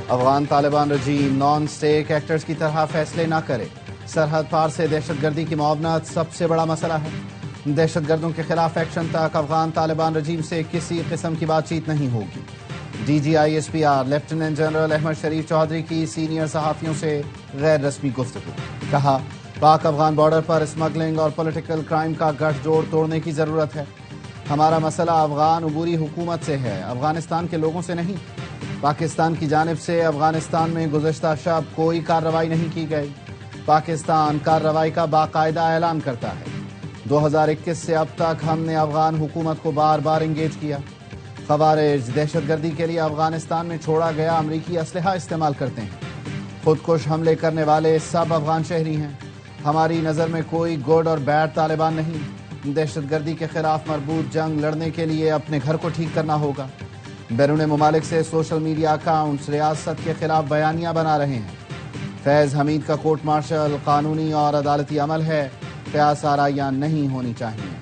Afghan Taliban regime non state actors की तरह फैसले न करे। सरहद पार से दहशतगर्दी की मुआवनत सबसे बड़ा मसला है। दहशतगर्दों के खिलाफ एक्शन तक अफगान तालिबान रजीम से किसी किस्म की बातचीत नहीं होगी। DGISPR लेफ्टिनेंट जनरल अहमद शरीफ चौधरी की सीनियर सहाफियों से गैर रस्मी गुफ्तगू। कहा, पाक अफगान बॉर्डर पर स्मगलिंग और पॉलिटिकल क्राइम का गठजोड़ तोड़ने की जरूरत है। हमारा मसला अफगान अबूरी हुकूमत से है, अफगानिस्तान के लोगों से नहीं। पाकिस्तान की जानिब से अफगानिस्तान में गुज़श्ता शब कोई कार्रवाई नहीं की गई। पाकिस्तान कार्रवाई का बाकायदा ऐलान करता है। 2021 से अब तक हमने अफगान हुकूमत को बार बार इंगेज किया। खवारिज दहशतगर्दी के लिए अफगानिस्तान में छोड़ा गया अमरीकी असलहा इस्तेमाल करते हैं। खुदकुश हमले करने वाले सब अफगान शहरी हैं। हमारी नज़र में कोई गुड और बैड तालिबान नहीं। दहशतगर्दी के खिलाफ मरबूत जंग लड़ने के लिए अपने घर को ठीक करना होगा। बैरून ममालिक से सोशल मीडिया अकाउंट्स रियासत के खिलाफ बयानियां बना रहे हैं। फैज़ हमीद का कोर्ट मार्शल कानूनी और अदालती अमल है, क़यास आराइयां नहीं होनी चाहिए।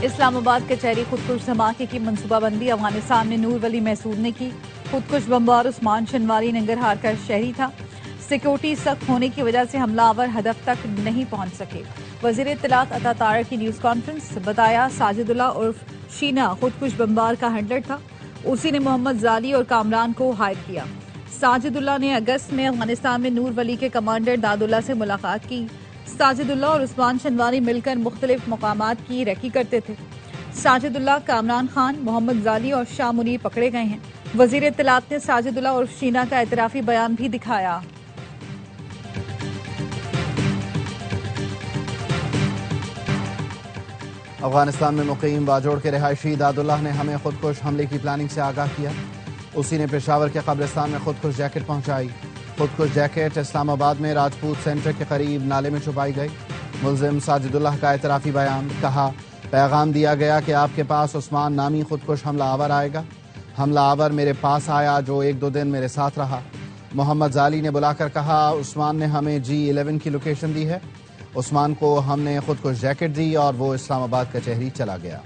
इस्लामाबाद कचहरी खुदकुश धमाके की मनसूबाबंदी अफगानिस्तान में नूर वली महसूद ने की। खुदकुश बमबार उस्मान शनवारी नंगरहार का शहरी था। सिक्योरिटी सख्त होने की वजह से हमलावर हदफ तक नहीं पहुंच सके। वजीर इत्तलात अता तारक की न्यूज़ कॉन्फ्रेंस बताया, साजिदुल्लाह उर्फ शीना खुदकुश बमबार का हैंडलर था। उसी ने मोहम्मद जाली और कामरान को हायर किया। साजिदुल्लाह ने अगस्त में अफगानिस्तान में नूर वली के कमांडर दादुल्ला से मुलाकात की। साजिदुल्लाह और उस्मान शनवारी मिलकर मुख्तलिफ मकामात की रेकी करते थे। साजिदुल्लाह, कामरान खान, मोहम्मद जाली और शाह मुनीर पकड़े गए हैं। वजीर इत्तलात ने साजिदुल्लाह और शीना का एतराफी बयान भी दिखाया। अफगानिस्तान में मुकीम बाजोड़ के रिहायशी दादुल्लाह ने हमें खुदकुश हमले की प्लानिंग से आगाह किया। उसी ने पेशावर के कब्रिस्तान में खुदकुश जैकेट पहुंचाई। खुदकुश जैकेट इस्लामाबाद में राजपूत सेंटर के करीब नाले में छुपाई गई। मुलजिम साजिदुल्लाह का एतराफी बयान। कहा, पैगाम दिया गया कि आपके पास उस्मान नामी खुदकुश हमलावर आएगा। हमलावर मेरे पास आया, जो 1-2 दिन मेरे साथ रहा। मोहम्मद जाली ने बुलाकर कहा, उस्मान ने हमें G11 की लोकेशन दी है। उस्मान को हमने खुदकुश जैकेट दी और वो इस्लामाबाद कचहरी चला गया।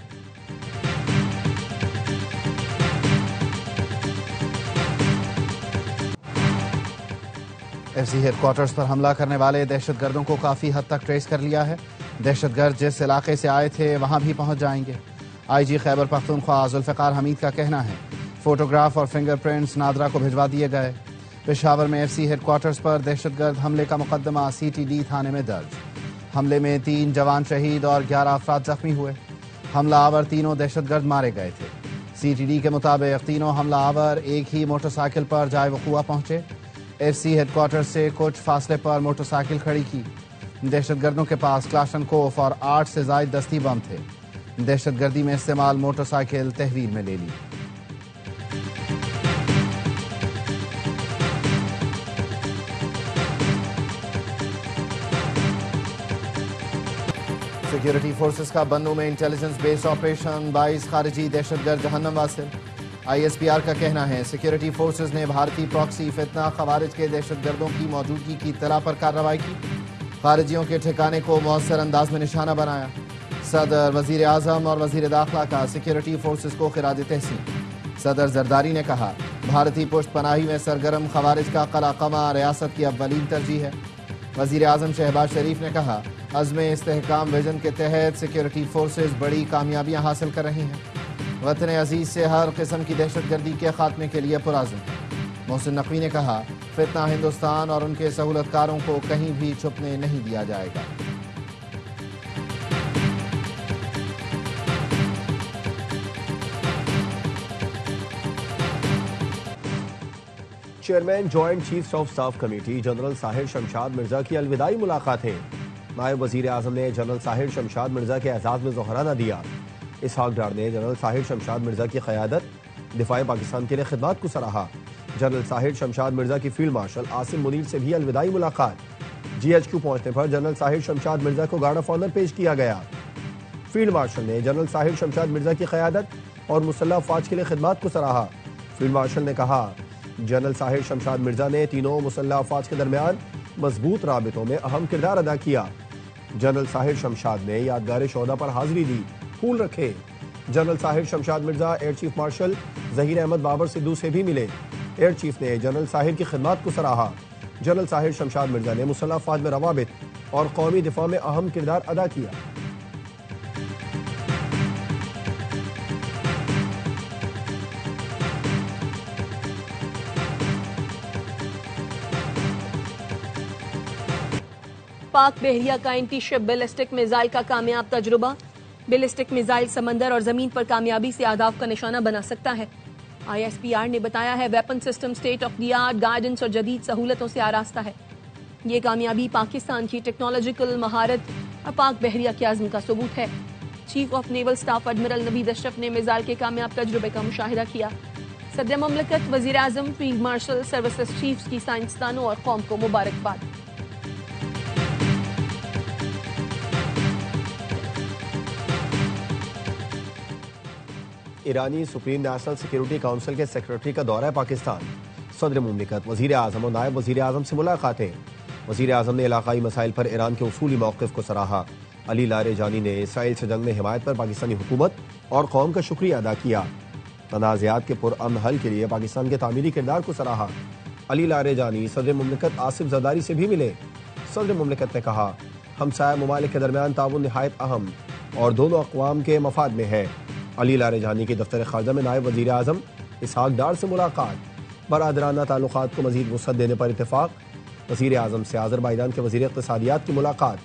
FC हेडक्वार्टर्स पर हमला करने वाले दहशतगर्दों को काफी हद तक ट्रेस कर लिया है। दहशतगर्द जिस इलाके से आए थे वहां भी पहुंच जाएंगे। IG खैबर पख्तूनख्वा जुल्फ़िकार हमीद का कहना है, फोटोग्राफ और फिंगरप्रिंट्स नादरा को भिजवा दिए गए। पेशावर में FC हेडक्वार्टर्स पर दहशतगर्द हमले का मुकदमा CTD थाने में दर्ज। हमले में 3 जवान शहीद और 11 अफराद जख्मी हुए। हमलावर तीनों दहशतगर्द मारे गए थे। CTD के मुताबिक तीनों हमलावर एक ही मोटरसाइकिल पर जाए वक़ुआ पहुंचे। FC हेडक्वार्टर से कुछ फासले पर मोटरसाइकिल खड़ी की। दहशतगर्दों के पास क्लाशनकोफ और 8 से ज़ायद दस्ती बम थे। दहशतगर्दी में इस्तेमाल मोटरसाइकिल तहवील में ले ली। सिक्योरिटी फोर्सेस का बन्नू में इंटेलिजेंस बेस्ड ऑपरेशन 22 खारिजी दहशतगर्द जहन्नम वासिल। ISPR का कहना है, सिक्योरिटी फोर्सेस ने भारतीय प्रॉक्सी फितना खवारिज के दहशतगर्दों की मौजूदगी की इत्तला पर कार्रवाई की। खारिजियों के ठिकाने को मौसर अंदाज में निशाना बनाया। सदर, वजीर आजम और वजीर दाखिला का सिक्योरिटी फोर्सेस को खिराज तहसीन। सदर जरदारी ने कहा, भारतीय पुष्ट पनाही में सरगर्म खवारिज का कलाकमा रियासत की अव्वलीन तरजीह है। वजीर आजम शहबाज शरीफ ने कहा, अज़्म इस्तेहकाम विजन के तहत सिक्योरिटी फोर्सेस बड़ी कामयाबियां हासिल कर रही हैं। वतन अजीज से हर किस्म की दहशतगर्दी के खात्मे के लिए पुराज़्म है। मोहसिन नकवी ने कहा, फितना हिंदुस्तान और उनके सहूलतकारों को कहीं भी छुपने नहीं दिया जाएगा। Chairman joint chiefs of staff committee general Sahir Shamshad Mirza की अलविदाई मुलाकातें। नायब वजीर आजम ने जनरल साहिर शमशाद मिर्जा के एजाज में जोहराना दिया। इसहाक डार ने जनरल साहिर शमशाद मिर्जा की क़यादत दिफाए पाकिस्तान के लिए खिदमत को सराहा। जनरल साहिर शमशाद मिर्जा की फील्ड मार्शल आसिम मुनीर से भी अलविदाई मुलाकात। GHQ पहुंचने पर जनरल साहिर शमशाद मिर्जा को गार्ड ऑफ ऑनर पेश किया गया। फील्ड मार्शल ने जनरल साहिर शमशाद मिर्जा की क़यादत और मुसल्लह अफवाज के लिए खिदमत को सराहा। फील्ड मार्शल ने कहा, जनरल साहिर शमशाद मिर्जा ने तीनों मुसल्लह अफवाज के दरमियान मजबूत राबितों में अहम किरदार अदा किया। जनरल साहिर शमशाद ने यादगार शोहदा पर हाजिरी दी, फूल रखे। General Sahir Shamshad Mirza air chief marshal Zaheer Ahmed Babar Sidhu से भी मिले। एयर चीफ ने जनरल साहिर की खिदमत को सराहा। जनरल साहिर शमशाद मिर्जा ने मुसल्लह अफवाज में रवाबित और कौमी दिफा में अहम किरदार अदा किया। पाक बहरिया का एंटी-शिप बैलिस्टिक मिसाइल का कामयाब तजुर्बा। बैलिस्टिक मिसाइल समंदर और जमीन पर कामयाबी से अहदाफ का निशाना बना सकता है। ISPR ने बताया है weapon system state of the art, guidance और जदीद सहूलतों से आरास्ता है। ये कामयाबी पाकिस्तान की टेक्नोलॉजिकल महारत और पाक बहरिया की आज़म का सबूत है। Chief of naval staff admiral Naveed Ashraf ने मिसाइल के कामयाब तजुर्बे का मुशाहिदा किया। सदर ममलकत, वजीर आजम, फील्ड मार्शल, सर्विसेज चीफ्स की साइंसदानों और कौम को मुबारकबाद। ईरानी सुप्रीम नेशनल सिक्योरिटी काउंसिल के सेक्रेटरी का दौरा है पाकिस्तान। सदर मुमलिकत, वजीर आजम और नायब वजीर आजम से मुलाकातें। वजीर आजम ने इलाकाई मसाइल पर ईरान के उसूली मौक़िफ़ को सराहा। अली लारेजानी ने इसराइल से जंग में हिमायत पर पाकिस्तानी हुकूमत और कौम का शुक्रिया अदा किया। तनाज़ात के पुरअमन हल के लिए पाकिस्तान के तामीरी किरदार को सराहा। अली लारेजानी सदर मुमलिकत आसिफ जरदारी से भी मिले। सदर मुमलिकत ने कहा, हमसाया ममालिक के दरमियान ताउन निहायत अहम और दोनों अक़वाम के मफाद में है। अली लारेजानी के दफ्तर खारजा में नायब वजीर आजम इसहाक डार से मुलाकात। बरादराना ताल्लुकात को मजीद वुसअत देने पर इत्तेफाक। वजीर आजम से आज़रबाईजान के वजीर इक़्तिसादियात की मुलाकात।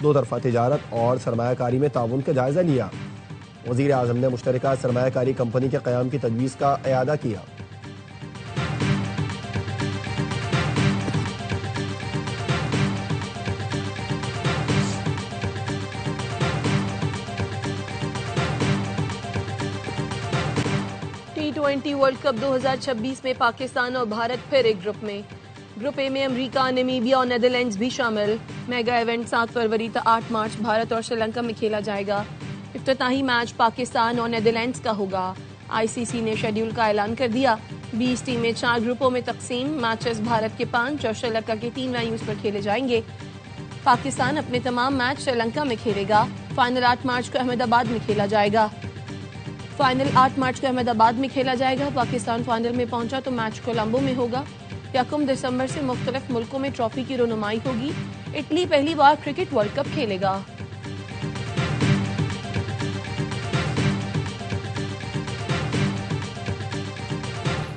दो तरफ़ा तिजारत और सरमायाकारी में ताउन का जायज़ा लिया। वजीर आजम ने मुश्तरका सरमायाकारी कंपनी के क़याम की तजवीज़ का इयादा किया। T20 वर्ल्ड कप 2026 में पाकिस्तान और भारत फिर एक ग्रुप में। ग्रुप ए में अमेरिका, नामीबिया और नेदरलैंड्स भी शामिल। मेगा इवेंट 7 फरवरी से 8 मार्च भारत और श्रीलंका में खेला जाएगा। इफ्तिताही मैच पाकिस्तान और नेदरलैंड्स का होगा। ICC ने शेड्यूल का ऐलान कर दिया। 20 टीमें 4 ग्रुपों में तकसीम। मैचेस भारत के 5 और श्रीलंका के 3 वेन्यूज पर खेले जाएंगे। पाकिस्तान अपने तमाम मैच श्रीलंका में खेलेगा। फाइनल 8 मार्च को अहमदाबाद में खेला जाएगा। पाकिस्तान फाइनल में पहुंचा तो मैच कोलंबो में होगा। 1 दिसंबर से मुख्तलिफ मुल्कों में ट्रॉफी की रोनुमाई होगी। इटली पहली बार क्रिकेट वर्ल्ड कप खेलेगा।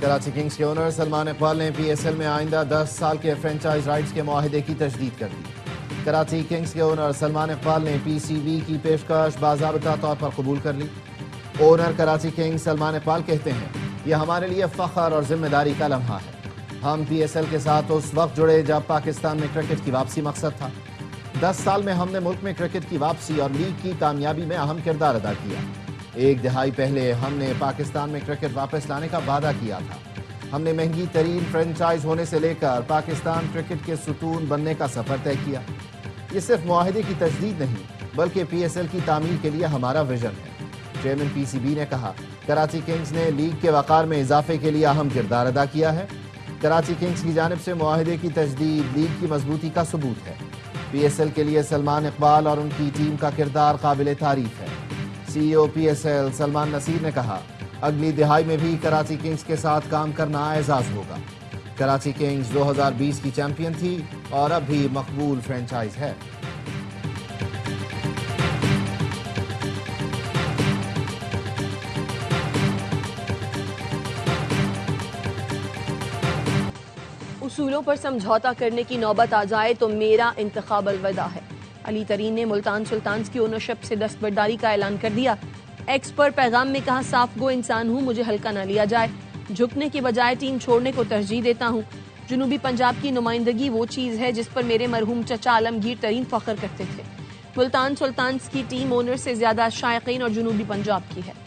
कराची किंग्स के ओनर सलमान इकबाल ने PSL में आइंदा 10 साल के फ्रेंचाइज राइट्स के मुआहिदे की तजदीद कर दी। कराची किंग्स के ओनर सलमान इकबाल ने PCB की पेशकश बाज़ाबिता तौर पर कबूल कर ली। ओनर कराची किंग्स सलमान इकबाल कहते हैं, यह हमारे लिए फ़ख्र और जिम्मेदारी का लम्हा है। हम PSL के साथ उस वक्त जुड़े जब पाकिस्तान में क्रिकेट की वापसी मकसद था। 10 साल में हमने मुल्क में क्रिकेट की वापसी और लीग की कामयाबी में अहम किरदार अदा किया। 1 दहाई पहले हमने पाकिस्तान में क्रिकेट वापस लाने का वादा किया था। हमने महंगी तरीन फ्रेंचाइज होने से लेकर पाकिस्तान क्रिकेट के सुतून बनने का सफर तय किया। ये सिर्फ मुआहिदे की तजदीद नहीं बल्कि PSL की तामीर के लिए हमारा विजन है। चेयरमैन PCB ने कहा, कराची किंग्स ने लीग के वक़ार में इजाफे के लिए अहम किरदार अदा किया है। कराची किंग्स की जानिब से मुआहिदे की तजदीद लीग की मजबूती का सबूत है। PSL के लिए सलमान इकबाल और उनकी टीम का किरदार काबिल तारीफ है। CEO PSL सलमान नसीर ने कहा, अगली दिहाई में भी कराची किंग्स के साथ काम करना एजाज होगा। कराची किंग्स 2020 की चैंपियन थी और अब भी मकबूल फ्रेंचाइज है। उसूलों पर समझौता करने की नौबत आ जाए तो मेरा इंतखाब अलविदा है। अली तरीन ने मुल्तान सुल्तान्स की ओनरशिप से दस्तबरदारी का ऐलान कर दिया। एक्स पर पैगाम में कहा, साफ गो इंसान हूँ, मुझे हल्का ना लिया जाए। झुकने के बजाय टीम छोड़ने को तरजीह देता हूँ। जुनूबी पंजाब की नुमाइंदगी वो चीज़ है जिस पर मेरे मरहूम चचा आलमगीर तरीन फख्र करते थे। मुल्तान सुल्तान्स की टीम ओनर से ज्यादा शायकीन और जुनूबी पंजाब की है।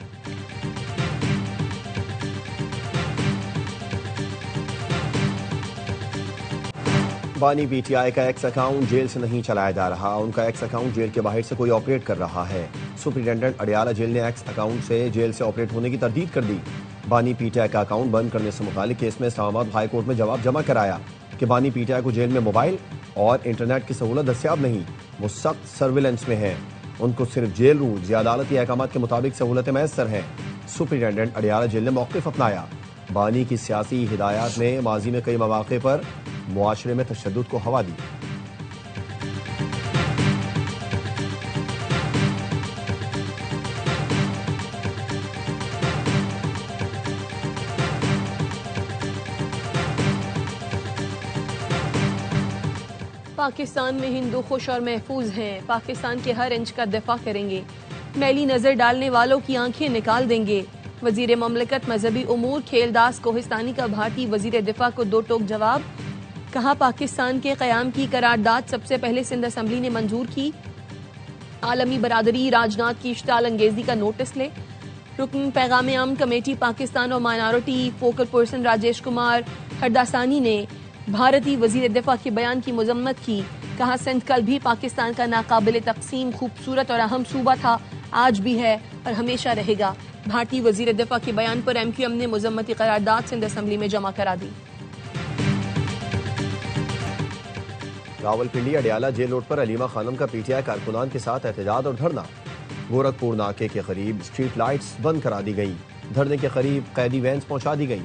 बानी PTI का एक्स अकाउंट जेल से नहीं चलाया जा रहा। उनका एक्स अकाउंट जेल के बाहर से कोई ऑपरेट कर रहा है। सुपरिटेंडेंट अडियाला जेल ने एक्स अकाउंट से जेल से ऑपरेट होने की तरदीद कर दी। बानी PTI का अकाउंट बंद करने से मुतालिक केस में इस्लामाबाद हाई कोर्ट में जवाब जमा कराया। कि बानी पीटीआई को जेल में मोबाइल और इंटरनेट की सहूलत दस्तियाब नहीं, वो सख्त सर्विलेंस में है। उनको सिर्फ जेल रूल्स या अदालती अहकाम के मुताबिक सहूलतें मैसर हैं। सुपरिटेंडेंट अडियाला जेल ने मौक़िफ़ अपनाया। बानी की सियासी हिदायत ने माजी में कई मौक़े पर मुआशरे में तशद्दुद को हवा दी। पाकिस्तान में हिंदू खुश और महफूज हैं। पाकिस्तान के हर इंच का दिफा करेंगे। मैली नजर डालने वालों की आंखें निकाल देंगे। वजीर ममलकत मजहबी उमूर खेलदास कोहिस्तानी का भारतीय वजीर दिफा को दो टोक जवाब। कहा, पाकिस्तान के क़याम की करारदाद सबसे पहले सिंध असम्बली ने मंजूर की। आलमी बरादरी राजनाथ की इश्ताल अंगेजी का नोटिस ले। रुकन पैगाम आम कमेटी पाकिस्तान और minority focal person Rajesh Kumar Hardasani ने भारतीय वजीर दिफा के बयान की मजम्मत की। कहा, सिंध कल भी पाकिस्तान का नाकाबिल तकसीम खूबसूरत और अहम सूबा था, आज भी है और हमेशा रहेगा। भारतीय वजीर दिफा के बयान पर MQM ने मजम्मती करारदाद सिंध असम्बली में जमा करा दी। रावलपिंडी अडियाला जेल रोड पर अलीमा खानम का पीटीआई कारकुनान के साथ एहतजाज और धरना। गोरखपुर नाके के करीब स्ट्रीट लाइट्स बंद करा दी गई। धरने के करीब कैदी वैन्स पहुंचा दी गई।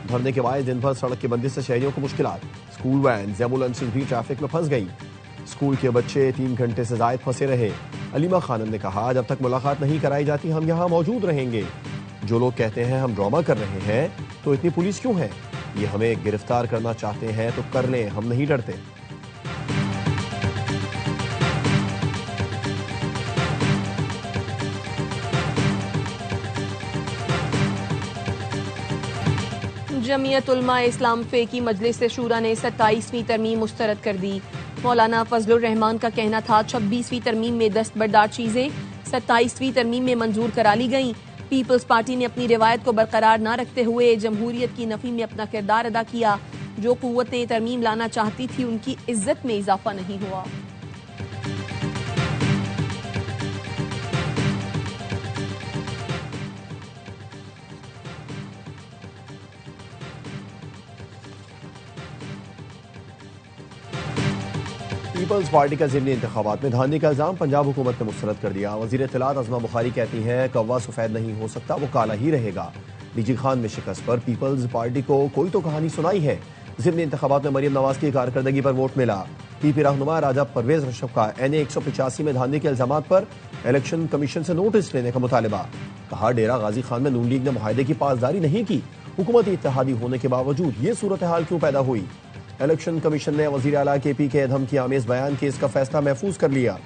धरने के बाद दिन भर सड़क की बंदिश से शहरियों को मुश्किलात। स्कूल वैन एम्बुलेंसेज भी ट्रैफिक में फंस गई। स्कूल के बच्चे 3 घंटे से जायद फंसे रहे। अलीमा खानम ने कहा, जब तक मुलाकात नहीं कराई जाती हम यहाँ मौजूद रहेंगे। जो लोग कहते हैं हम ड्रामा कर रहे हैं तो इतनी पुलिस क्यों है? ये हमें गिरफ्तार करना चाहते हैं तो कर लें, हम नहीं डरते। जमीयत उलमा इस्लाम फे की मजलिस शूरा ने 27वीं तरमीम मुस्तरद कर दी। मौलाना फजलुर रहमान का कहना था 26वीं तरमीम में दस्तबरदार चीजें 27वीं तरमीम में मंजूर करा ली गईं। पीपल्स पार्टी ने अपनी रिवायत को बरकरार न रखते हुए जमहूरियत की नफी में अपना किरदार अदा किया। जो कुव्वतें तरमीम लाना चाहती थी उनकी इज्जत में इजाफा नहीं हुआ। पीपल्स पार्टी का ज़िमनी इंतखाबात में धांधली का इल्जाम पंजाब हुकूमत ने मुस्तरद कर दिया। वज़ीर इत्तलात अज़मा बुखारी कहती हैं, कौवा सफ़ेद नहीं हो सकता, वो काला ही रहेगा। डीजी खान में शिकस्त पर पीपल्स पार्टी को कोई तो कहानी सुनाई है। ज़िमनी इंतखाबात में मरियम नवाज की कारकर्दगी पर वोट मिला। पीपी रहनुमा राजा परवेज रशफ का NA 185 में धांधली के इल्जाम पर इलेक्शन कमीशन से नोटिस लेने का मुतालबा। कहा, डेरा गाजी खान में नून लीग ने मुआहदे की पासदारी नहीं की। हुकूमती इत्तेहादी होने के बावजूद ये सूरत हाल क्यों पैदा हुई? इलेक्शन कमीशन ने वज़ीर आला KP के धमकी आमेज बयान केस का फैसला महफूज कर लिया।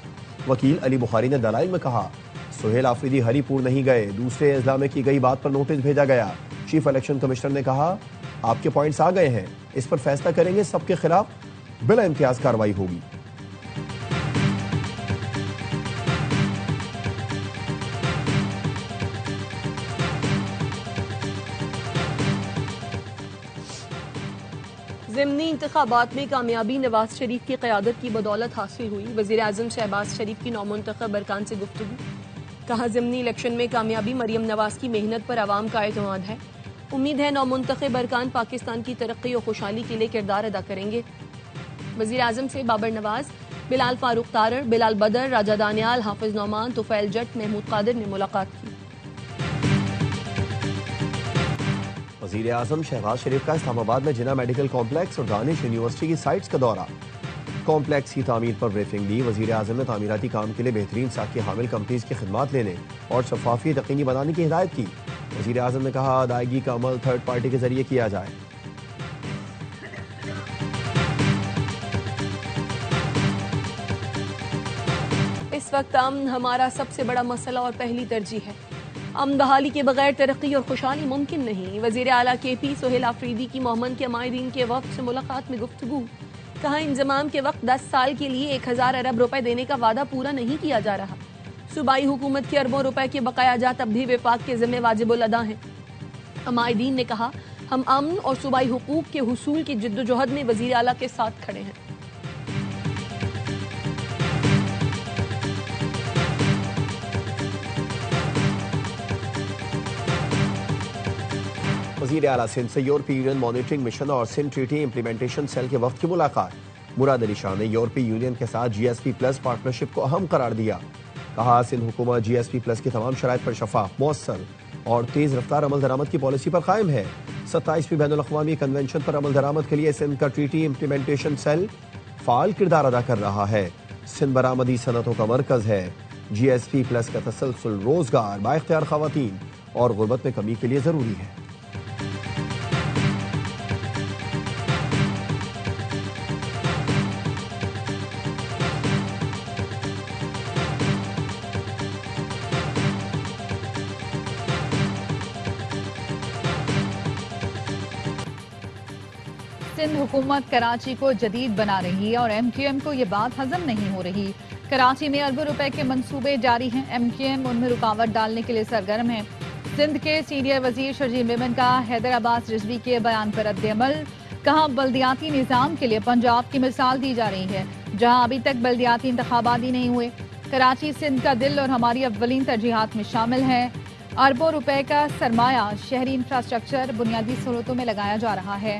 वकील अली बुखारी ने दलाइल में कहा, सुहेल आफरीदी हरीपुर नहीं गए, दूसरे अजला में की गई बात पर नोटिस भेजा गया। चीफ इलेक्शन कमिश्नर ने कहा, आपके पॉइंट्स आ गए हैं, इस पर फैसला करेंगे, सबके खिलाफ बिला इम्तियाज कार्रवाई होगी। ज़िमनी इंतखाबात में कामयाबी नवाज शरीफ की क़यादत की बदौलत हासिल हुई। वज़ीर आज़म शहबाज शरीफ की नौमुंतखब अरकान से गुफ्तगू। कहा, ज़िमनी इलेक्शन में कामयाबी मरियम नवाज की मेहनत पर आवाम का एतमाद है। उम्मीद है नौमुंतखब अरकान पाकिस्तान की तरक्की और खुशहाली के लिए किरदार अदा करेंगे। वज़ीर आज़म से बाबर नवाज, बिलाल फारूक तारर, बिलाल बदर, राजा दानियाल, हाफिज नौमान, तुफैल जट, महमूद कादिर ने मुलाकात की। वज़ीर आज़म शहबाज शरीफ का इस्लामाबाद में जिना मेडिकल कॉम्प्लेक्स और दानिश यूनिवर्सिटी की साइट्स का दौरा। कॉम्प्लेक्स की तामीर पर ब्रीफिंग दी। वज़ीर आज़म ने तामीराती काम के लिए बेहतरीन साखी हामिल कंपनीज की खिदमात लेने और शफाफियत यकीनी बनाने की हिदायत की। वज़ीर आज़म ने कहा, अदायगी का अमल थर्ड पार्टी के जरिए किया जाए। इस वक्त अमन हमारा सबसे बड़ा मसला और पहली तरजीह है। अमन बहाली के बगैर तरक्की और खुशहाली मुमकिन नहीं। वज़ीर आला KP सुहेल आफरीदी की मोहम्मद के माहिरीन के वक्त से मुलाकात में गुफ्तगू। कहा, इंजमाम के वक्त 10 साल के लिए 1000 अरब रुपए देने का वादा पूरा नहीं किया जा रहा। सूबाई हुकूमत के अरबों रुपए के बकाया जात अब भी विफाक के ज़िम्मे वाजिबुल अदा हैं। माहिरीन ने कहा, हम अमन और सूबाई हुकूक के हुसूल की जिद्दोजहद में वज़ीर आला के साथ खड़े हैं। वजीर आला सिंध से यूरोपीय यूनियन मॉनिटरिंग मिशन और सिंध ट्रीटी इम्प्लीमेंटेशन सेल के वक्त की मुलाकात। मुराद अली शाह ने यूरोपीय यूनियन के साथ GSP प्लस पार्टनरशिप को अहम करार दिया। कहा सिंध हुकूमत GSP प्लस की तमाम शराइत पर शफाफ, मौसर और तेज रफ्तार अमल दरामद की पॉलिसी पर कायम है। 27वीं बैनुल अक़वामी कन्वेंशन पर अमल दरामद के लिए सिंध का ट्रीटी इम्प्लीमेंटेशन सेल फाल किरदार अदा कर रहा है। सिंध बरामदी सनतों का मरकज है। GSP प्लस का तसलसल रोजगार, बाइख्तियार खवातीन और गुर्बत में कमी के लिए जरूरी है। सिंध हुकूमत कराची को जदीद बना रही है और MQM को ये बात हजम नहीं हो रही। कराची में अरबों रुपए के मंसूबे जारी हैं। MQM उनमें रुकावट डालने के लिए सरगर्म है। सिंध के सीनियर वजीर शर्जील मेमन का हैदर अब्बास रिजवी के बयान पर रद्द-ए-अमल। कहा बल्दियाती निज़ाम के लिए पंजाब की मिसाल दी जा रही है, जहां अभी तक बल्दियाती इंतखाबात ही नहीं हुए। कराची सिंध का दिल और हमारी अव्वलीन तरजीहात में शामिल है। अरबों रुपए का सरमाया शहरी इंफ्रास्ट्रक्चर, बुनियादी सहूलतों में लगाया जा रहा है।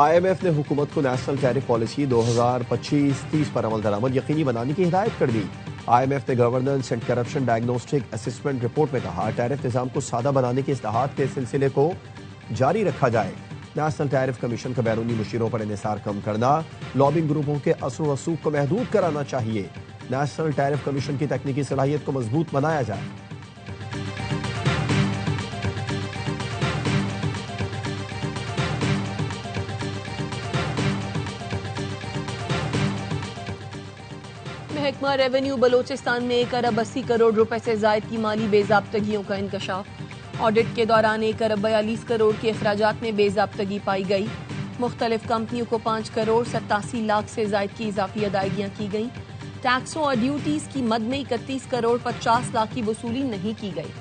IMF ने हुकूमत को नेशनल टैरिफ पॉलिसी 2025-30 पर अमल दरामद यकीनी बनाने की हिदायत कर दी। IMF ने governance and corruption diagnostic assessment report में कहा टैरिफ निज़ाम को सादा बनाने के इस्लाहात के सिलसिले को जारी रखा जाए। नेशनल टैरिफ कमीशन का बैरूनी मुशीरों पर इन्हिसार कम करना, लॉबिंग ग्रुपों के असर व रसूख को महदूद कराना चाहिए। नेशनल टैरिफ कमीशन की तकनीकी सलाहियत को मजबूत बनाया जाए। महकमा रेवेन्यू बलोचिस्तान में 1 अरब 80 करोड़ रुपए से जायद की माली बेज़ाब्तगियों का इंकशाफ। ऑडिट के दौरान 1 अरब 42 करोड़ के अखराजात में बेज़ाब्तगी पाई गई। मुख्तलिफ कंपनियों को 5 करोड़ 87 लाख से जायद की इजाफी अदायगियां की गई। टैक्सों और ड्यूटीज की मद में 31 करोड़ 50 लाख की वसूली नहीं की गई।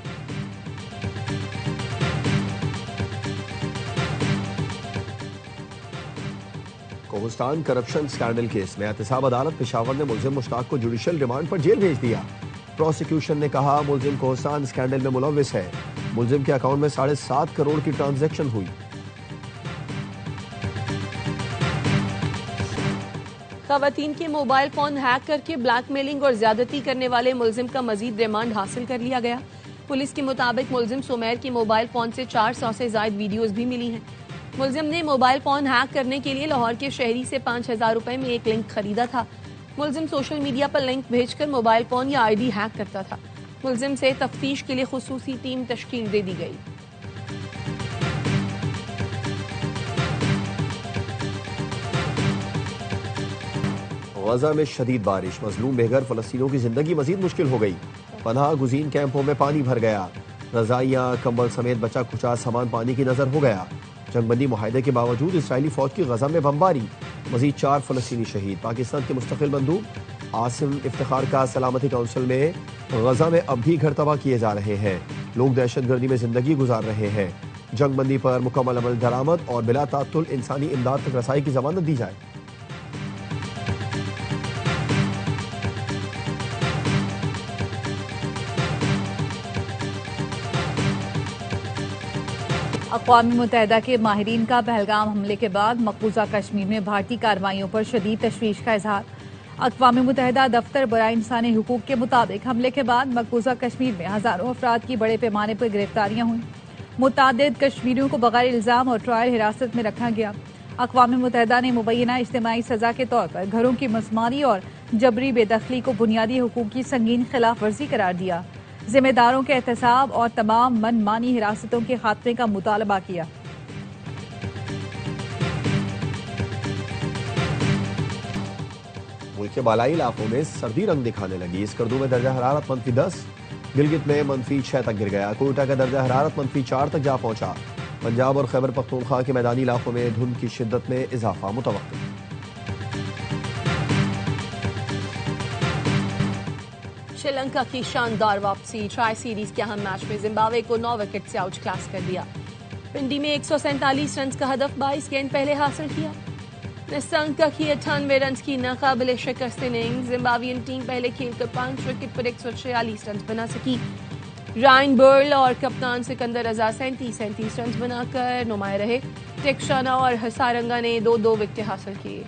कोहिस्तान करप्शन स्कैंडल केस में एहतसाब अदालत पेशावर ने मुलजिम मुश्ताक को जुडिशल रिमांड पर जेल भेज दिया। प्रोसिक्यूशन ने कहा मुलजिम कोहिस्तान स्कैंडल में मुलव्विस है। मुलजिम के अकाउंट में 7.5 करोड़ की ट्रांजैक्शन हुई। खवातीन के मोबाइल फोन हैक करके ब्लैकमेलिंग और ज्यादती करने वाले मुलजिम का मजीद रिमांड हासिल कर लिया गया। पुलिस के मुताबिक मुलजिम सुमेर के मोबाइल फोन से 400 से ज्यादा वीडियोज भी मिली हैं। मुलजिम ने मोबाइल फोन हैक करने के लिए लाहौर के शहरी से 5,000 रुपए में एक लिंक खरीदा था। मुलजिम सोशल मीडिया पर लिंक भेजकर मोबाइल फोन या ID हैक करता था। मुलजिम से तफ्तीश के लिए खुसूसी टीम तश्कील दे दी गई। गजा में शदीद बारिश, मजलूम बेघर फलस्तीनियों की जिंदगी मजीद मुश्किल हो गई। पनाह गुज़ीन कैंपों में पानी भर गया। रजाइयाँ, कंबल समेत बचा खुचा सामान पानी की नजर हो गया। जंगबंदी मुआहदे के बावजूद इसराइली फौज की गजा में बमबारी, मजीद 4 फलस्तीनी शहीद। पाकिस्तान के मुस्तकिल बंदूक आसिम इफ्तिखार का सलामती काउंसिल में गजा में अब भी घर तबाह किए जा रहे हैं। लोग दहशतगर्दी में जिंदगी गुजार रहे हैं। जंगबंदी पर मुकम्मल अमल दरामद और बिला तात्तुल इंसानी इमदाद तक रसाई की जमानत दी जाए। अक़वाम मुत्तहिदा के माहिरीन का पहलगाम हमले के बाद मकबूजा कश्मीर में भारतीय कार्रवाइयों पर शदीद तशवीश का इजहार। अक़वाम मुत्तहिदा दफ्तर बराए इंसानी हुकूक के मुताबिक हमले के बाद मकबूजा कश्मीर में हज़ारों अफराद की बड़े पैमाने पर गिरफ्तारियां हुई। मुतादिद कश्मीरियों को बगैर इल्ज़ाम और ट्रायल हिरासत में रखा गया। अक़वाम मुत्तहिदा ने मुबैना इज्तिमाई सज़ा के तौर पर घरों की मसमारी और जबरी बेदखली को बुनियादी हुकूक की संगीन खिलाफ वर्जी करार दिया। जिम्मेदारों के एहतसाब और तमाम मनमानी हिरासतों के खात्मे का मुतालबा किया। मुल्क के बालाई इलाकों में सर्दी रंग दिखाने लगी। स्कर्दू में दर्जा हरारत -10, गिलगित में -6 तक गिर गया। कोयटा का दर्जा हरारत -4 तक जा पहुंचा। पंजाब और खैबर पख्तूनख्वा के मैदानी इलाकों में धुंध की शिद्दत में इजाफा मुतवक्किल। श्रीलंका की शानदार वापसी। ट्राई सीरीज के अहम मैच में जिम्बाब्वे को 9 विकेट से आउट क्लास कर दिया। पिंडी में 147 रन का हदफ 22 गेंद पहले हासिल किया। निशंका की 98 रन की नाकाबिले शिकस्त इनिंग्स। जिम्बाब्वियन टीम पहले खेलकर 5 विकेट पर 146 रन बना सकी। रायन बर्ल और कप्तान सिकंदर रजा 37 रन बनाकर नुमाया रहे। टेक्शाना और हसारंगा ने 2-2 विकेट हासिल किए।